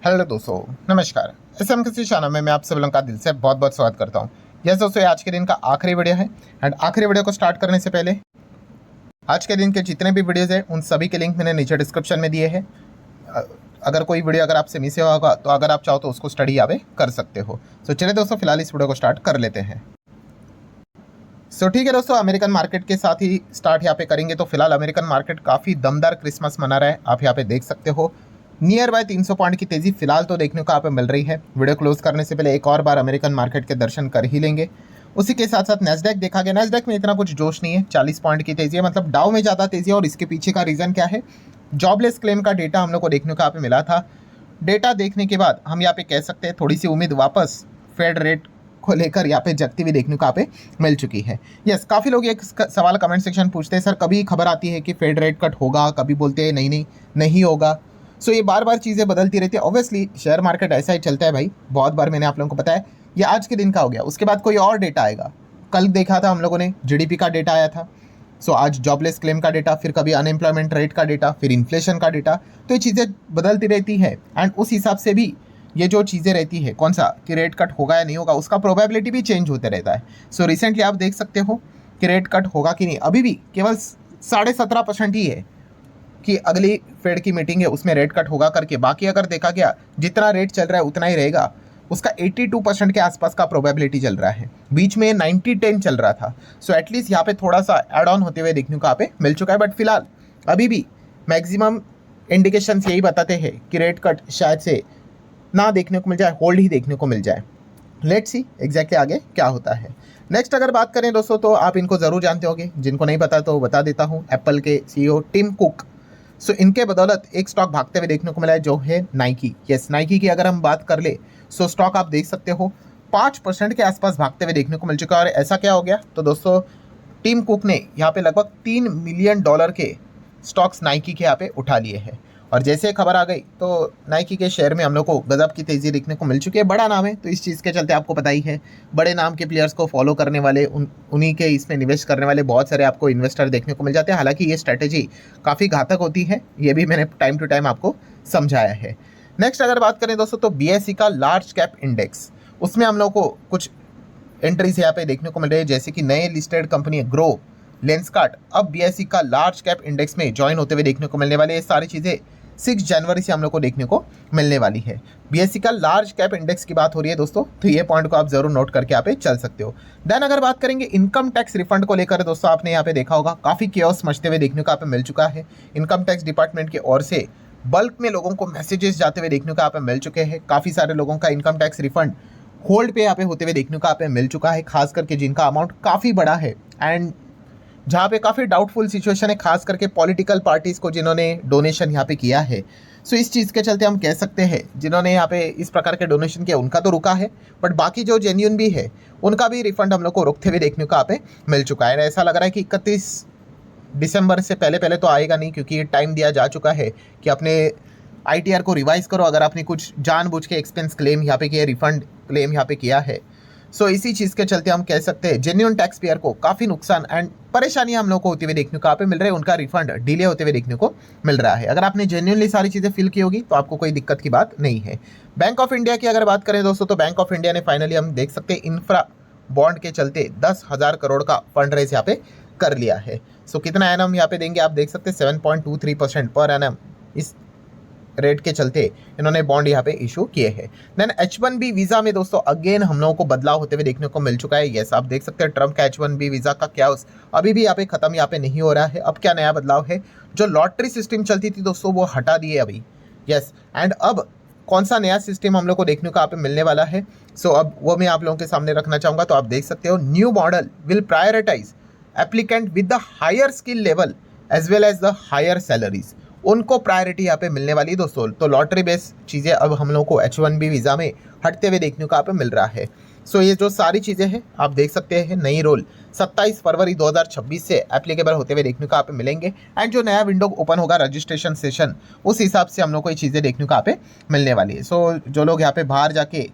Hello दोस्तों, नमस्कार। SM कृषि चैनल में मैं आप सब लोगों का दिल से बहुत बहुत स्वागत करता हूं। यस दोस्तों, ये आज के दिन का आखिरी वीडियो है। एंड आखिरी वीडियो को स्टार्ट करने से पहले आज के दिन के जितने भी वीडियोज़ हैं उन सभी के लिंक मैंने नीचे डिस्क्रिप्शन में दिए हैं। अगर कोई वीडियो अगर आपसे मिस हुआ होगा तो अगर आप चाहो तो उसको स्टडी यहाँ पे कर सकते हो। सो चलिए दोस्तों, फिलहाल इस वीडियो को स्टार्ट कर लेते हैं। सो ठीक है दोस्तों, अमेरिकन मार्केट के साथ ही स्टार्ट यहाँ पे करेंगे। तो फिलहाल अमेरिकन मार्केट काफ़ी दमदार क्रिसमस मना रहा है, आप यहाँ पे देख सकते हो। नियर बाय 300 पॉइंट की तेज़ी फिलहाल तो देखने को यहाँ पे मिल रही है। वीडियो क्लोज करने से पहले एक और बार अमेरिकन मार्केट के दर्शन कर ही लेंगे। उसी के साथ साथ नैस्डैक देखा गया, नैस्डैक में इतना कुछ जोश नहीं है, 40 पॉइंट की तेज़ी है, मतलब डाउ में ज़्यादा तेज़ी है। और इसके पीछे का रीज़न क्या है? जॉबलेस क्लेम का डेटा हम लोग को देखने को यहाँ पे मिला था। डेटा देखने के बाद हम यहाँ पे कह सकते हैं थोड़ी सी उम्मीद वापस फेड रेट को लेकर यहाँ पे जगती हुई देखने को यहाँ पे मिल चुकी है। यस, काफ़ी लोग एक सवाल कमेंट सेक्शन पूछते हैं, सर कभी खबर आती है कि फेड रेट कट होगा, कभी बोलते हैं नहीं होगा। सो ये बार बार चीज़ें बदलती रहती है। ऑब्वियसली शेयर मार्केट ऐसा ही चलता है भाई, बहुत बार मैंने आप लोगों को बताया। ये आज के दिन का हो गया, उसके बाद कोई और डेटा आएगा। कल देखा था हम लोगों ने जीडीपी का डेटा आया था। सो आज जॉबलेस क्लेम का डेटा, फिर कभी अनएम्प्लॉयमेंट रेट का डेटा, फिर इन्फ्लेशन का डेटा। तो ये चीज़ें बदलती रहती है एंड उस हिसाब से भी ये जो चीज़ें रहती है, कौन सा कि रेट कट होगा या नहीं होगा, उसका प्रोबेबिलिटी भी चेंज होते रहता है। सो रिसेंटली आप देख सकते हो कि रेट कट होगा कि नहीं, अभी भी केवल 17.5% ही है कि अगली फेड की मीटिंग है उसमें रेट कट होगा करके। बाकी अगर देखा गया जितना रेट चल रहा है उतना ही रहेगा। उसका 82% के आसपास का प्रोबेबिलिटी चल रहा है, बीच में 90-10 चल रहा था। सो एटलीस्ट यहाँ पे थोड़ा सा एड ऑन होते हुए देखने को यहाँ पे मिल चुका है। बट फिलहाल अभी भी मैक्सिमम इंडिकेशंस यही बताते हैं कि रेट कट शायद से ना देखने को मिल जाए, होल्ड ही देखने को मिल जाए। लेट्स सी एग्जैक्टली आगे क्या होता है। नेक्स्ट अगर बात करें दोस्तों, तो आप इनको ज़रूर जानते होंगे, जिनको नहीं पता तो बता देता हूँ। एप्पल के सीईओ टिम कुक। सो इनके बदौलत एक स्टॉक भागते हुए देखने को मिला है, जो है नाइकी। यस, नाइकी की अगर हम बात कर ले, सो स्टॉक आप देख सकते हो 5% के आसपास भागते हुए देखने को मिल चुका है। और ऐसा क्या हो गया? तो दोस्तों टिम कुक ने यहाँ पे लगभग $3 मिलियन के स्टॉक्स नाइकी के यहाँ पे उठा लिए हैं। और जैसे खबर आ गई तो नाइकी के शेयर में हम लोग को गजब की तेज़ी देखने को मिल चुकी है। बड़ा नाम है तो इस चीज़ के चलते आपको पता ही है, बड़े नाम के प्लेयर्स को फॉलो करने वाले, उन्हीं के इसमें निवेश करने वाले बहुत सारे आपको इन्वेस्टर देखने को मिल जाते हैं। हालांकि ये स्ट्रैटेजी काफ़ी घातक होती है, ये भी मैंने टाइम टू टाइम आपको समझाया है। नेक्स्ट अगर बात करें दोस्तों, तो BSE का लार्ज कैप इंडेक्स, उसमें हम लोग को कुछ एंट्रीज यहाँ पे देखने को मिल रही है। जैसे कि नए लिस्टेड कंपनी ग्रो, लेंसकार्ट अब BSE का लार्ज कैप इंडेक्स में ज्वाइन होते हुए देखने को मिलने वाले। ये सारी चीज़ें 6 जनवरी से हम लोग को देखने को मिलने वाली है। BSE का लार्ज कैप इंडेक्स की बात हो रही है दोस्तों, तो ये पॉइंट को आप जरूर नोट करके यहाँ पे चल सकते हो। देन अगर बात करेंगे इनकम टैक्स रिफंड को लेकर, दोस्तों आपने यहाँ पे देखा होगा काफ़ी केओस मचते हुए देखने को यहाँ पे मिल चुका है। इनकम टैक्स डिपार्टमेंट की ओर से बल्क में लोगों को मैसेजेस जाते हुए देखने को यहाँ पे मिल चुके हैं। काफ़ी सारे लोगों का इनकम टैक्स रिफंड होल्ड पे यहाँ पे होते हुए देखने को यहाँ पे मिल चुका है, खास करके जिनका अमाउंट काफ़ी बड़ा है एंड जहाँ पे काफ़ी डाउटफुल सिचुएशन है, खास करके पॉलिटिकल पार्टीज़ को जिन्होंने डोनेशन यहाँ पे किया है। सो इस चीज़ के चलते हम कह सकते हैं जिन्होंने यहाँ पे इस प्रकार के डोनेशन किया उनका तो रुका है, बट बाकी जो जेन्युइन भी है उनका भी रिफंड हम लोग को रुकते हुए देखने को यहाँ पे मिल चुका है। ऐसा लग रहा है कि 31 दिसंबर से पहले तो आएगा नहीं, क्योंकि ये टाइम दिया जा चुका है कि अपने ITR को रिवाइज करो अगर आपने कुछ जानबूझ के एक्सपेंस क्लेम यहाँ पे किया, रिफंड क्लेम यहाँ पे किया है। सो इसी चीज़ के चलते हम कह सकते हैं जेन्युइन टैक्स पेयर को काफ़ी नुकसान एंड परेशानियां हम लोग को होती हुई देखने को यहाँ पे मिल रहे हैं, उनका रिफंड डिले होते हुए देखने को मिल रहा है। अगर आपने जेन्युइनली सारी चीज़ें फिल की होगी तो आपको कोई दिक्कत की बात नहीं है। बैंक ऑफ इंडिया की अगर बात करें दोस्तों, तो बैंक ऑफ इंडिया ने फाइनली हम देख सकते हैं इंफ्रा बॉन्ड के चलते 10,000 करोड़ का फंड रेज यहाँ पे कर लिया है। सो कितना एनम यहाँ पे देंगे आप देख सकते हैं, 7.23% पर एनम इस रेट के चलते इन्होंने बॉन्ड यहाँ पे इशू किए हैं। देन H1B वीज़ा में दोस्तों अगेन हम लोगों को बदलाव होते हुए देखने को मिल चुका है। यस, आप देख सकते हैं ट्रम्प का H1B वीज़ा का क्या अभी भी यहाँ पे ख़त्म यहाँ पे नहीं हो रहा है। अब क्या नया बदलाव है? जो लॉटरी सिस्टम चलती थी दोस्तों वो हटा दिए अभी। यस, एंड अब कौन सा नया सिस्टम हम लोग को देखने को यहाँ पे मिलने वाला है, सो अब वो मैं आप लोगों के सामने रखना चाहूँगा। तो आप देख सकते हो new model will prioritize applicant with the higher skill level as well as the higher salaries, उनको प्रायोरिटी यहाँ पे मिलने वाली दोस्तों। तो लॉटरी बेस्ड चीज़ें अब हम लोग को H1B वीज़ा में हटते हुए देखने को यहाँ पे मिल रहा है। सो ये जो सारी चीज़ें हैं आप देख सकते हैं, नई रूल 27 फरवरी 2026 से एप्लीकेबल होते हुए देखने को यहाँ पे मिलेंगे। एंड जो नया विंडो ओपन होगा रजिस्ट्रेशन सेशन, उस हिसाब से हम लोग को ये चीज़ें देखने को यहाँ पे मिलने वाली है। सो जो लोग यहाँ पे बाहर जाके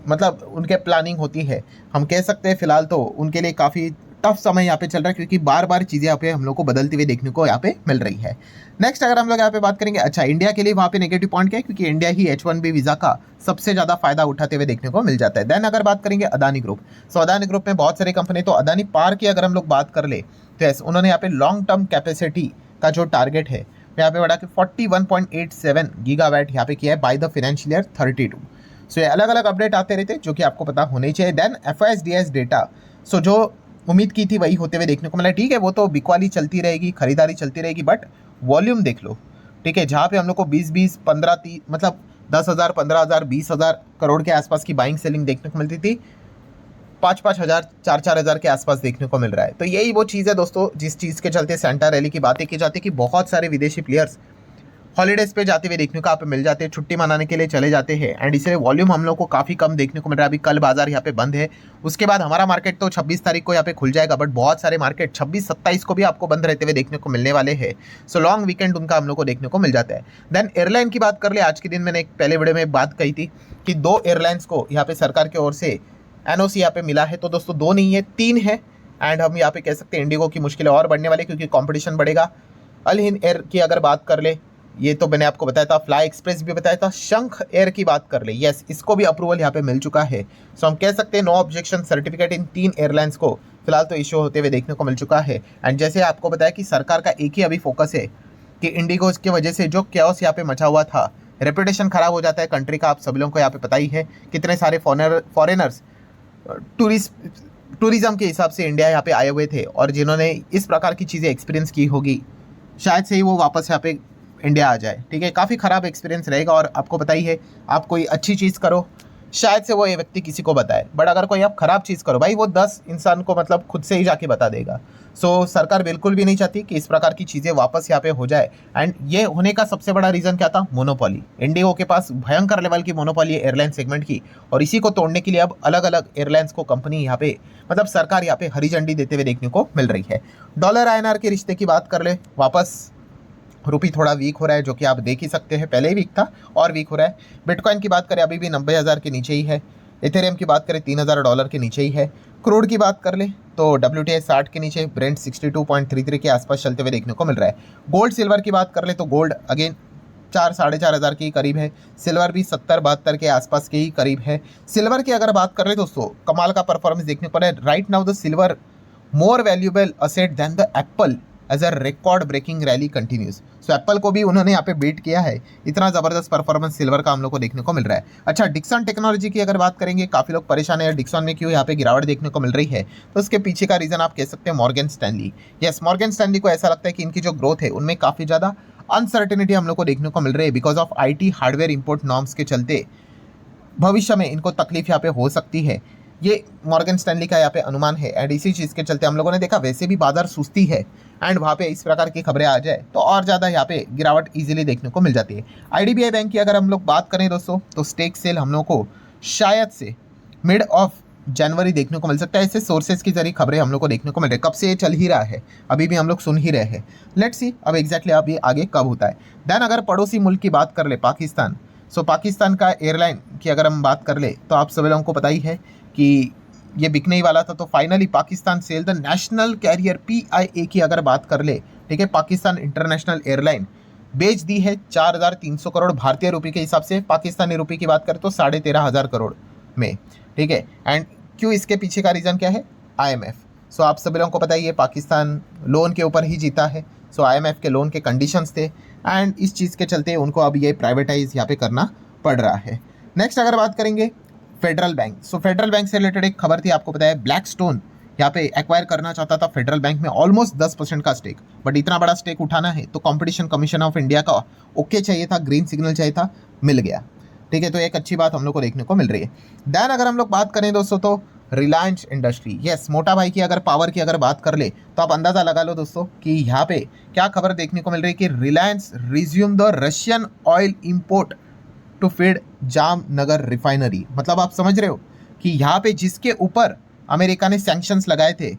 मतलब उनके प्लानिंग होती है, हम कह सकते हैं फिलहाल तो उनके लिए काफ़ी टफ समय यहाँ पे चल रहा है, क्योंकि बार बार चीज़ें यहाँ पे हम लोग को बदलती हुई देखने को यहाँ पे मिल रही है। नेक्स्ट अगर हम लोग यहाँ पे बात करेंगे, अच्छा इंडिया के लिए वहाँ पे नेगेटिव पॉइंट क्या है, क्योंकि इंडिया ही H1B वीज़ा का सबसे ज़्यादा फायदा उठाते हुए देखने को मिल जाता है। देन अगर बात करेंगे अदानी ग्रुप, सो अदानी ग्रुप में बहुत सारी कंपनी, तो अदानी पार की अगर हम लोग बात कर ले तो यस उन्होंने यहाँ पे लॉन्ग टर्म कैपेसिटी का जो टारगेट है यहाँ पे बढ़ा के 41.87 गीगावाट यहाँ पे किया है बाय द फाइनेंशियल ईयर 32। सो ये अलग अलग अपडेट आते रहते हैं जो कि आपको पता होने चाहिए। देन FISDS डेटा, सो जो उम्मीद की थी वही होते हुए देखने को मिला। ठीक है, वो तो बिकवाली चलती रहेगी, खरीदारी चलती रहेगी, बट वॉल्यूम देख लो। ठीक है, जहाँ पे हम लोग को 20-20, 15-30 मतलब 10,000, 15,000, 20,000 करोड़ के आसपास की बाइंग सेलिंग देखने को मिलती थी, 5-5 हज़ार, 4-4 हज़ार के आसपास देखने को मिल रहा है। तो यही वो चीज़ है दोस्तों, जिस चीज़ के चलते सेंटा रैली की बातें की जाती है कि बहुत सारे विदेशी प्लेयर्स हॉलीडेज पे जाते हुए देखने को यहाँ पे मिल जाते हैं, छुट्टी मनाने के लिए चले जाते हैं, एंड इसलिए वॉल्यूम हम लोग को काफ़ी कम देखने को मिल रहा है। अभी कल बाजार यहाँ पे बंद है, उसके बाद हमारा मार्केट तो 26 तारीख को यहाँ पे खुल जाएगा, बट बहुत सारे मार्केट 26-27 को भी आपको बंद रहते हुए देखने को मिलने वाले हैं। सो लॉन्ग वीकेंड उनका हम लोग को देखने को मिल जाता है। देन एयरलाइन की बात कर ले, आज के दिन मैंने एक पहले वीडियो में बात कही थी कि 2 एयरलाइंस को यहाँ पे सरकार की ओर से NOC यहाँ पे मिला है। तो दोस्तों 2 नहीं है, 3 है, एंड हम यहाँ पे कह सकते हैं इंडिगो की मुश्किलें और बढ़ने वाली, क्योंकि कॉम्पिटिशन बढ़ेगा। अल हिंद एयर की अगर बात कर ले, ये तो मैंने आपको बताया था, फ्लाई एक्सप्रेस भी बताया था। शंख एयर की बात कर ले, यस इसको भी अप्रूवल यहाँ पे मिल चुका है। सो हम कह सकते हैं no objection certificate in 3 airlines को फिलहाल तो इश्यू होते हुए देखने को मिल चुका है। एंड जैसे आपको बताया कि सरकार का एक ही अभी फोकस है कि इंडिगो की वजह से जो कैओस यहाँ पे मचा हुआ था, रेपुटेशन खराब हो जाता है कंट्री का, आप सभी लोगों को यहाँ पे पता ही है। कितने सारे फॉरेनर्स टूरिज्म के हिसाब से इंडिया यहाँ पे आए हुए थे, और जिन्होंने इस प्रकार की चीज़ें एक्सपीरियंस की होगी, शायद से ही वो वापस यहाँ पे इंडिया आ जाए। ठीक है, काफ़ी ख़राब एक्सपीरियंस रहेगा, और आपको पता ही है आप कोई अच्छी चीज़ करो शायद से वो ये व्यक्ति किसी को बताए, बट अगर कोई आप ख़राब चीज़ करो भाई, वो 10 इंसान को मतलब खुद से ही जाके बता देगा। सो सरकार बिल्कुल भी नहीं चाहती कि इस प्रकार की चीज़ें वापस यहाँ पे हो जाए। एंड ये होने का सबसे बड़ा रीज़न क्या था, मोनोपोली। इंडिगो के पास भयंकर लेवल की मोनोपोली है एयरलाइन सेगमेंट की, और इसी को तोड़ने के लिए अब अलग अलग एयरलाइंस को कंपनी यहाँ पे मतलब सरकार यहाँ पे हरी झंडी देते हुए देखने को मिल रही है। डॉलर INR के रिश्ते की बात कर ले, वापस रुपी थोड़ा वीक हो रहा है, जो कि आप देख ही सकते हैं, पहले ही वीक था और वीक हो रहा है। बिटकॉइन की बात करें अभी भी 90,000 के नीचे ही है। इथेरियम की बात करें $3,000 के नीचे ही है। क्रूड की बात कर ले तो WTI 60 के नीचे, ब्रेंट 62.33 के आसपास चलते हुए देखने को मिल रहा है। गोल्ड सिल्वर की बात कर ले तो गोल्ड अगेन 4-4,500 के करीब है। सिल्वर भी 70-72 के आसपास के ही करीब है। सिल्वर की अगर बात कर ले दोस्तों, कमाल का परफॉर्मेंस देखने को मिल रहा है। Right now the silver more valuable asset than the Apple as a record breaking rally continues. So Apple को भी उन्होंने यहाँ पे बीट किया है। इतना ज़बरदस्त परफॉर्मेंस सिल्वर का हम लोग को देखने को मिल रहा है। अच्छा, डिक्सन टेक्नोलॉजी की अगर बात करेंगे, काफ़ी लोग परेशान है डिक्सन में क्यों यहाँ पे गिरावट देखने को मिल रही है, तो उसके पीछे का रीज़न आप कह सकते हैं Morgan Stanley. Yes, Morgan Stanley को ऐसा लगता है कि इनकी जो ग्रोथ है उनमें काफ़ी ज़्यादा अनसर्टेनिटी हम लोग को देखने को मिल रही है, because of IT hardware import norms के चलते भविष्य में इनको तकलीफ यहाँ पे हो सकती है। ये मॉर्गन स्टैनली का यहाँ पे अनुमान है, एंड इसी चीज़ के चलते हम लोगों ने देखा वैसे भी बाजार सुस्ती है, एंड वहाँ पे इस प्रकार की खबरें आ जाए तो और ज़्यादा यहाँ पे गिरावट इजीली देखने को मिल जाती है। IDBI बैंक की अगर हम लोग बात करें दोस्तों, तो स्टेक सेल हम लोग को शायद से मिड ऑफ जनवरी देखने को मिल सकता है। ऐसे सोर्सेज की जरिए खबरें हम लोग को देखने को मिल रही है। कब से ये चल ही रहा है, अभी भी हम लोग सुन ही रहे हैं। लेट्स सी अब एग्जैक्टली अभी आगे कब होता है। देन अगर पड़ोसी मुल्क की बात कर ले, पाकिस्तान, सो पाकिस्तान का एयरलाइन की अगर हम बात कर ले तो आप सभी लोगों को पता ही है कि ये बिकने ही वाला था। तो finally Pakistan sell the national carrier PIA की अगर बात कर ले, ठीक है, पाकिस्तान इंटरनेशनल एयरलाइन बेच दी है 4,300 करोड़ भारतीय रुपये के हिसाब से। पाकिस्तानी रुपये की बात करें तो 13,500 करोड़ में, ठीक है। एंड क्यों, इसके पीछे का रीज़न क्या है, IMF। सो आप सभी लोगों को पता ही है पाकिस्तान लोन के ऊपर ही जीता है। सो IMF के लोन के कंडीशंस थे, एंड इस चीज़ के चलते उनको अब ये प्राइवेटाइज यहाँ पे करना पड़ रहा है। नेक्स्ट अगर बात करेंगे फेडरल बैंक, सो फेडरल बैंक से रिलेटेड एक खबर थी, आपको पता है ब्लैकस्टोन यहाँ पे एक्वायर करना चाहता था फेडरल बैंक में ऑलमोस्ट 10% का स्टेक, बट इतना बड़ा स्टेक उठाना है तो कंपटीशन कमीशन ऑफ इंडिया का ओके चाहिए था, ग्रीन सिग्नल चाहिए था, मिल गया, ठीक है। तो एक अच्छी बात हम लोग को देखने को मिल रही है। देन अगर हम लोग बात करें दोस्तों तो रिलायंस इंडस्ट्री, यस मोटा भाई की अगर पावर की अगर बात कर ले तो आप अंदाज़ा लगा लो दोस्तों कि यहाँ पे क्या खबर देखने को मिल रही है कि Reliance resume the Russian oil import to feed Jamnagar refinery. मतलब आप समझ रहे हो कि यहाँ पे जिसके ऊपर अमेरिका ने सैंक्शंस लगाए थे,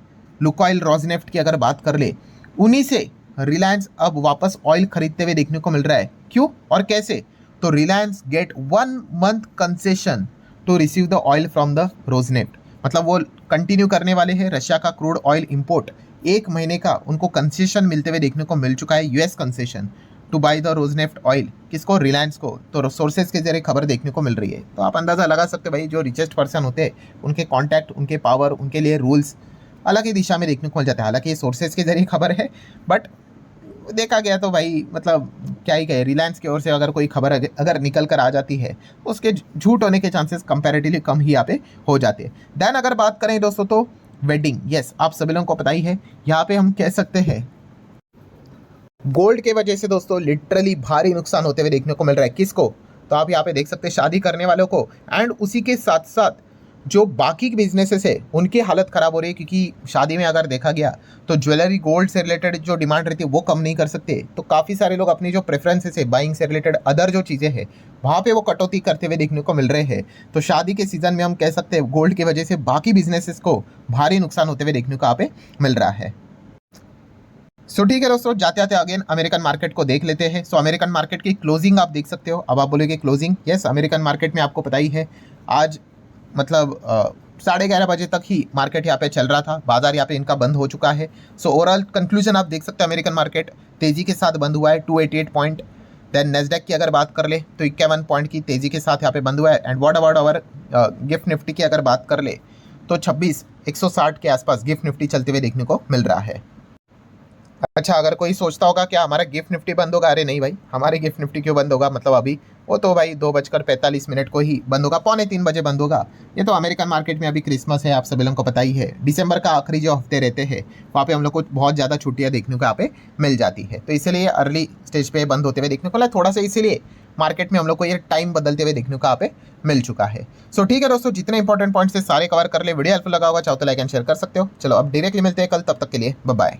लुकोइल रोजनेफ्ट की अगर बात कर ले, उन्हीं से रिलायंस अब वापस ऑयल खरीदते हुए देखने को मिल रहा है। क्यों और कैसे, तो Reliance get 1 month concession to receive the oil from the Rosneft. मतलब वो कंटिन्यू करने वाले हैं रशिया का क्रूड ऑयल इंपोर्ट। 1 महीने का उनको कंसेशन मिलते हुए देखने को मिल चुका है, US concession two by the Rosneft oil. किसको? रिलायंस को। तो सोर्सेज के जरिए खबर देखने को मिल रही है। तो आप अंदाज़ा लगा सकते हो भाई, जो रिचेस्ट पर्सन होते हैं उनके कॉन्टैक्ट, उनके पावर, उनके लिए रूल्स अलग ही दिशा में देखने को मिल जाते हैं। हालांकि ये सोर्सेज के जरिए खबर है, बट देखा गया तो भाई मतलब क्या ही कहे, रिलायंस की ओर से अगर कोई खबर अगर निकल कर आ जाती है तो उसके झूठ होने के चांसेस कंपैरेटिवली कम ही यहाँ पे हो जाते हैं। देन अगर बात करें दोस्तों तो वेडिंग, यस आप सभी लोगों को पता ही है, यहाँ पे हम कह सकते हैं गोल्ड के वजह से दोस्तों लिटरली भारी नुकसान होते हुए देखने को मिल रहा है। किसको? तो आप यहाँ पे देख सकते हैं शादी करने वालों को, एंड उसी के साथ साथ जो बाकी बिजनेसेस है उनकी हालत खराब हो रही है, क्योंकि शादी में अगर देखा गया तो ज्वेलरी, गोल्ड से रिलेटेड जो डिमांड रहती है वो कम नहीं कर सकते। तो काफ़ी सारे लोग अपनी जो प्रेफरेंसेस है बाइंग से रिलेटेड अदर जो चीज़ें हैं वहाँ पे वो कटौती करते हुए देखने को मिल रहे हैं। तो शादी के सीजन में हम कह सकते हैं गोल्ड की वजह से बाकी बिजनेसेस को भारी नुकसान होते हुए देखने को यहाँ पे मिल रहा है। सो ठीक है दोस्तों, जाते आते अगेन अमेरिकन मार्केट को देख लेते हैं। सो अमेरिकन मार्केट की क्लोजिंग आप देख सकते हो। अब आप बोलोगे क्लोजिंग, यस अमेरिकन मार्केट में आपको पता ही है आज मतलब 11:30 बजे तक ही मार्केट यहाँ पे चल रहा था। बाजार यहाँ पे इनका बंद हो चुका है। सो ओवरऑल कंक्लूजन आप देख सकते हो, अमेरिकन मार्केट तेजी के साथ बंद हुआ है 288 पॉइंट। देन नेस्डैक की अगर बात कर ले तो 51 पॉइंट की तेजी के साथ यहाँ पे बंद हुआ है। And what about our gift Nifty की अगर बात कर ले तो 16160 के आसपास गिफ्ट निफ्टी चलते हुए देखने को मिल रहा है। अच्छा, अगर कोई सोचता होगा क्या हमारा गिफ्ट निफ्टी बंद होगा, अरे नहीं भाई, हमारे गिफ्ट निफ्टी क्यों बंद होगा, मतलब अभी वो तो भाई 2:45 को ही बंद होगा, 2:45 बंद होगा। ये तो अमेरिकन मार्केट में अभी क्रिसमस है, आप सभी लोगों को पता ही है। दिसंबर का आखिरी जो हफ्ते रहते हैं वहाँ पे हम लोग को बहुत ज़्यादा छुट्टियाँ देखने को यहाँ पे मिल जाती है, तो इसलिए अर्ली स्टेज पे बंद होते हुए देखने को मिला थोड़ा सा, इसीलिए मार्केट में हम लोग को ये टाइम बदलते हुए देखने को यहाँ पे मिल चुका है। सो ठीक है दोस्तों, जितने इंपॉर्टेंट पॉइंट्स है सारे कवर कर ले। वीडियो हेल्पफुल लगा होगा चाहो तो लाइक एंड शेयर कर सकते हो। चलो अब डायरेक्टली मिलते हैं कल, तब तक के लिए बाय बाय।